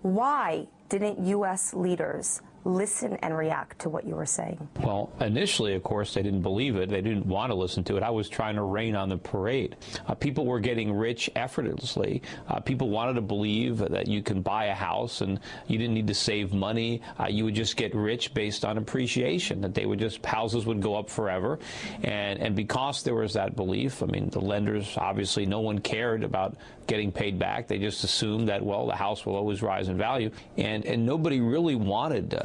Why didn't U.S. leaders listen and react to what you were saying? Well, initially, of course, they didn't believe it. They didn't want to listen to it. I was trying to rain on the parade. People were getting rich effortlessly. People wanted to believe that you can buy a house and you didn't need to save money. You would just get rich based on appreciation, that houses would go up forever. And because there was that belief, I mean, the lenders, obviously, no one cared about getting paid back. They just assumed that, well, the house will always rise in value. And nobody really wanted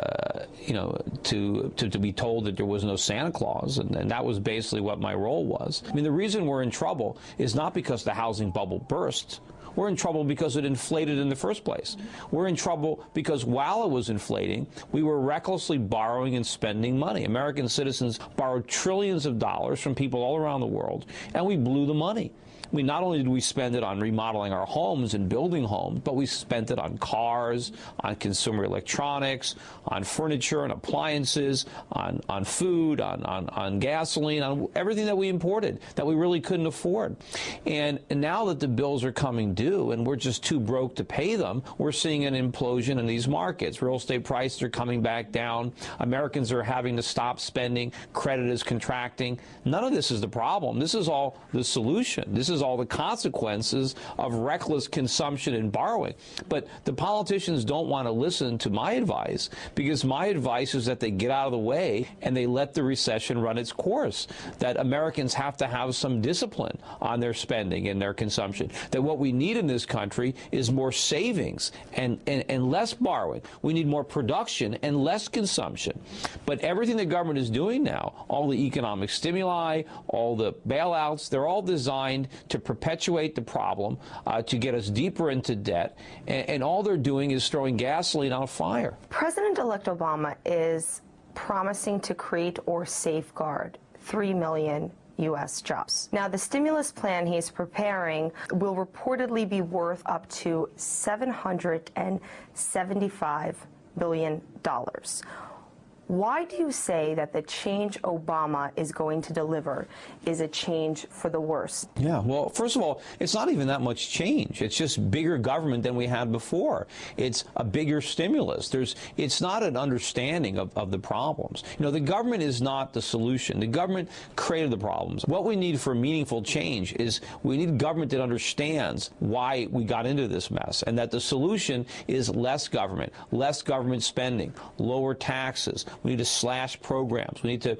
to be told that there was no Santa Claus, and that was basically what my role was. I mean, the reason we're in trouble is not because the housing bubble burst. We're in trouble because it inflated in the first place. We're in trouble because while it was inflating, we were recklessly borrowing and spending money. American citizens borrowed trillions of dollars from people all around the world, and we blew the money. I mean, not only did we spend it on remodeling our homes and building homes, but we spent it on cars, on consumer electronics, on furniture and appliances, on food, on gasoline, on everything that we imported that we really couldn't afford. And now that the bills are coming due and we're just too broke to pay them, we're seeing an implosion in these markets. Real estate prices are coming back down. Americans are having to stop spending. Credit is contracting. None of this is the problem. This is all the solution. This is all the consequences of reckless consumption and borrowing. But the politicians don't want to listen to my advice, because my advice is that they get out of the way and they let the recession run its course, that Americans have to have some discipline on their spending and their consumption, that what we need in this country is more savings and less borrowing. We need more production and less consumption. But everything the government is doing now, all the economic stimuli, all the bailouts, they're all designed to perpetuate the problem, to get us deeper into debt, and all they're doing is throwing gasoline on a fire. President-elect Obama is promising to create or safeguard 3 million U.S. jobs. Now, the stimulus plan he's preparing will reportedly be worth up to $775 billion. Why do you say that the change Obama is going to deliver is a change for the worse? Yeah, well, first of all, it's not even that much change. It's just bigger government than we had before. It's a bigger stimulus. It's not an understanding of the problems. You know, the government is not the solution. The government created the problems. What we need for meaningful change is we need government that understands why we got into this mess, and that the solution is less government spending, lower taxes. We need to slash programs. We need to,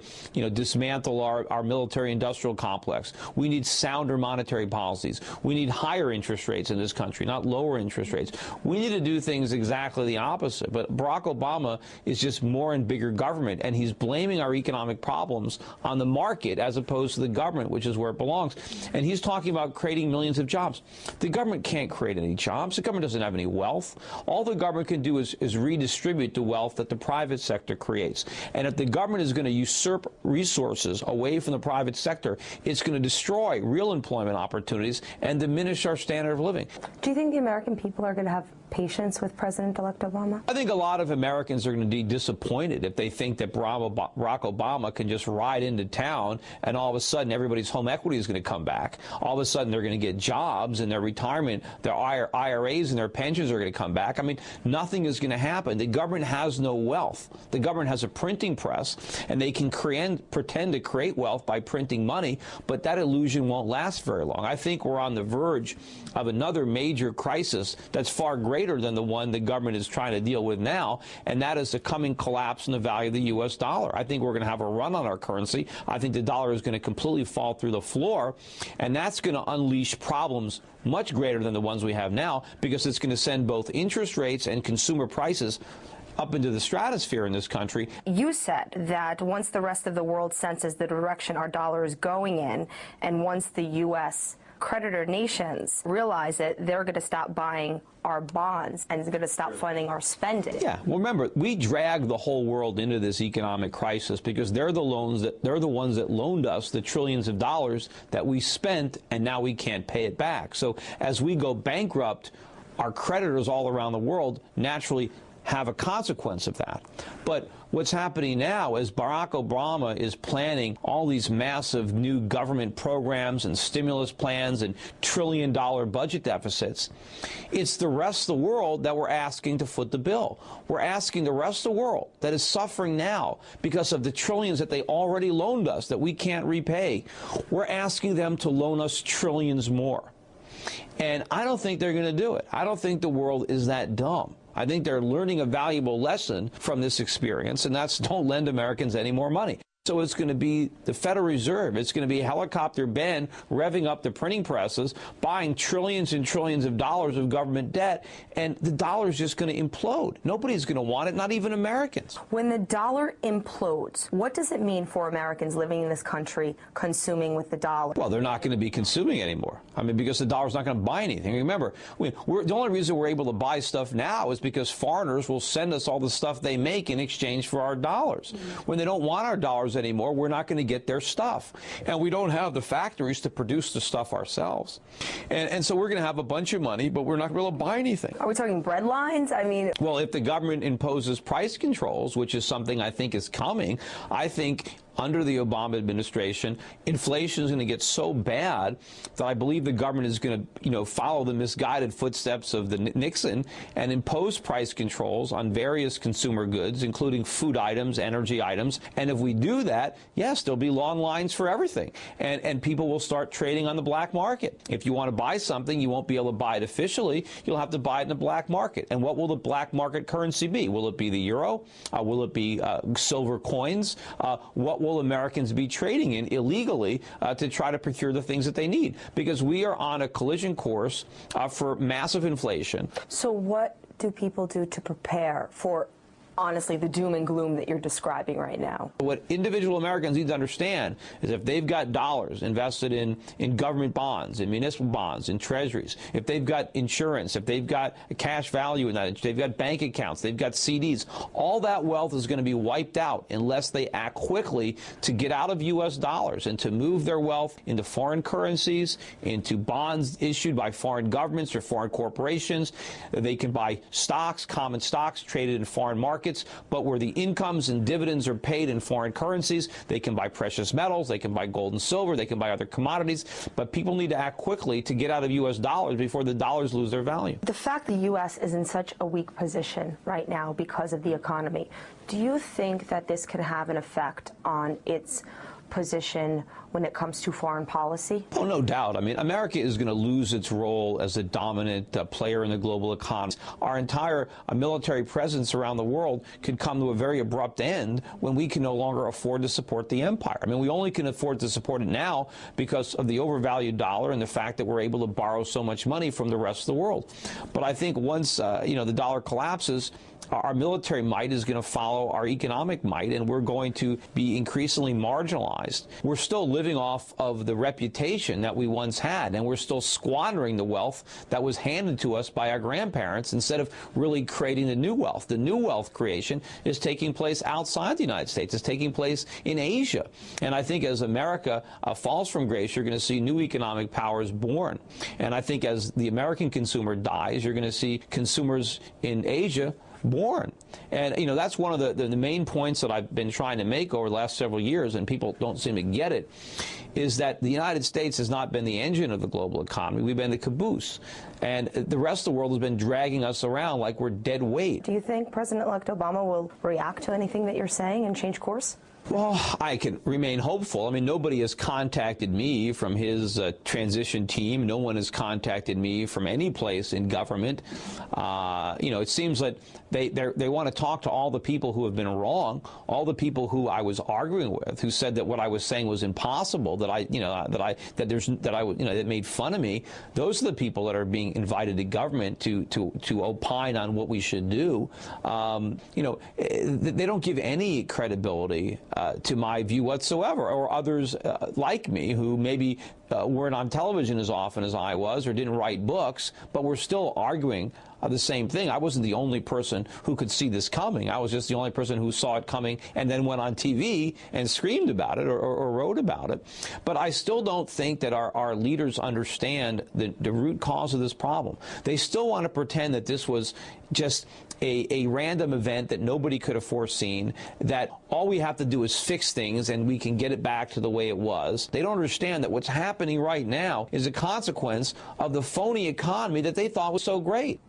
dismantle our military-industrial complex. We need sounder monetary policies. We need higher interest rates in this country, not lower interest rates. We need to do things exactly the opposite. But Barack Obama is just more and bigger government, and he's blaming our economic problems on the market as opposed to the government, which is where it belongs. And he's talking about creating millions of jobs. The government can't create any jobs. The government doesn't have any wealth. All the government can do is redistribute the wealth that the private sector creates. And if the government is going to usurp resources away from the private sector, it's going to destroy real employment opportunities and diminish our standard of living. Do you think the American people are going to have patience with President-elect Obama? I think a lot of Americans are going to be disappointed if they think that Barack Obama can just ride into town and all of a sudden everybody's home equity is going to come back. All of a sudden they're going to get jobs and their retirement, their IRAs and their pensions are going to come back. I mean, nothing is going to happen. The government has no wealth. The government has a printing press, and they can pretend to create wealth by printing money, but that illusion won't last very long. I think we're on the verge of another major crisis that's far greater than the one the government is trying to deal with now, and that is the coming collapse in the value of the U.S. dollar. I think we're going to have a run on our currency. I think the dollar is going to completely fall through the floor, and that's going to unleash problems much greater than the ones we have now, because it's going to send both interest rates and consumer prices up into the stratosphere in this country. You said that once the rest of the world senses the direction our dollar is going in, and once the U.S. creditor nations realize it, they're going to stop buying our bonds and it's going to stop funding our spending. Yeah, well, remember, we dragged the whole world into this economic crisis because they're the ones that loaned us the trillions of dollars that we spent, and now we can't pay it back. So as we go bankrupt, our creditors all around the world naturally have a consequence of that. But what's happening now is Barack Obama is planning all these massive new government programs and stimulus plans and trillion-dollar budget deficits. It's the rest of the world that we're asking to foot the bill. We're asking the rest of the world that is suffering now because of the trillions that they already loaned us that we can't repay. We're asking them to loan us trillions more. And I don't think they're going to do it. I don't think the world is that dumb. I think they're learning a valuable lesson from this experience, and that's don't lend Americans any more money. So it's going to be the Federal Reserve. It's going to be Helicopter Ben revving up the printing presses, buying trillions and trillions of dollars of government debt, and the dollar is just going to implode. Nobody's going to want it, not even Americans. When the dollar implodes, what does it mean for Americans living in this country consuming with the dollar? Well, they're not going to be consuming anymore. I mean, because the dollar's not going to buy anything. Remember, the only reason we're able to buy stuff now is because foreigners will send us all the stuff they make in exchange for our dollars. When they don't want our dollars anymore, we're not going to get their stuff. And we don't have the factories to produce the stuff ourselves. And so we're going to have a bunch of money, but we're not going to be able to buy anything. Are we talking bread lines? I mean... Well, if the government imposes price controls, which is something I think is coming, I think under the Obama administration, inflation is going to get so bad that I believe the government is going to, follow the misguided footsteps of the Nixon and impose price controls on various consumer goods, including food items, energy items. And if we do that, yes, there'll be long lines for everything. And people will start trading on the black market. If you want to buy something, you won't be able to buy it officially. You'll have to buy it in the black market. And what will the black market currency be? Will it be the euro? Will it be silver coins? What will Americans be trading in illegally to try to procure the things that they need? Because we are on a collision course for massive inflation. So what do people do to prepare for, honestly, the doom and gloom that you're describing right now? What individual Americans need to understand is if they've got dollars invested in government bonds, in municipal bonds, in treasuries, if they've got insurance, if they've got a cash value in that, if they've got bank accounts, they've got CDs, all that wealth is going to be wiped out unless they act quickly to get out of U.S. dollars and to move their wealth into foreign currencies, into bonds issued by foreign governments or foreign corporations. They can buy stocks, common stocks traded in foreign markets, but where the incomes and dividends are paid in foreign currencies. They can buy precious metals, they can buy gold and silver, they can buy other commodities, but people need to act quickly to get out of U.S. dollars before the dollars lose their value. The fact the U.S. is in such a weak position right now because of the economy, do you think that this can have an effect on its position when it comes to foreign policy? Oh, no doubt. I mean, America is going to lose its role as a dominant player in the global economy. Our entire military presence around the world could come to a very abrupt end when we can no longer afford to support the empire. I mean, we only can afford to support it now because of the overvalued dollar and the fact that we're able to borrow so much money from the rest of the world. But I think once, the dollar collapses, our military might is going to follow our economic might, and we're going to be increasingly marginalized. We're still living off of the reputation that we once had, and we're still squandering the wealth that was handed to us by our grandparents instead of really creating the new wealth. The new wealth creation is taking place outside the United States. It's taking place in Asia. And I think as America falls from grace, you're going to see new economic powers born. And I think as the American consumer dies, you're going to see consumers in Asia born. And, that's one of the main points that I've been trying to make over the last several years, and people don't seem to get it, is that the United States has not been the engine of the global economy. We've been the caboose. And the rest of the world has been dragging us around like we're dead weight. Do you think President-elect Obama will react to anything that you're saying and change course? Well, I can remain hopeful. I mean, nobody has contacted me from his transition team. No one has contacted me from any place in government. It seems that they want to talk to all the people who have been wrong, all the people who I was arguing with, who said that what I was saying was impossible, that made fun of me. Those are the people that are being invited to government to opine on what we should do. They don't give any credibility to my view whatsoever, or others like me who maybe weren't on television as often as I was or didn't write books, but were still arguing the same thing. I wasn't the only person who could see this coming. I was just the only person who saw it coming and then went on TV and screamed about it or wrote about it. But I still don't think that our leaders understand the root cause of this problem. They still want to pretend that this was just a random event that nobody could have foreseen, that all we have to do is fix things and we can get it back to the way it was. They don't understand that what's happening right now is a consequence of the phony economy that they thought was so great.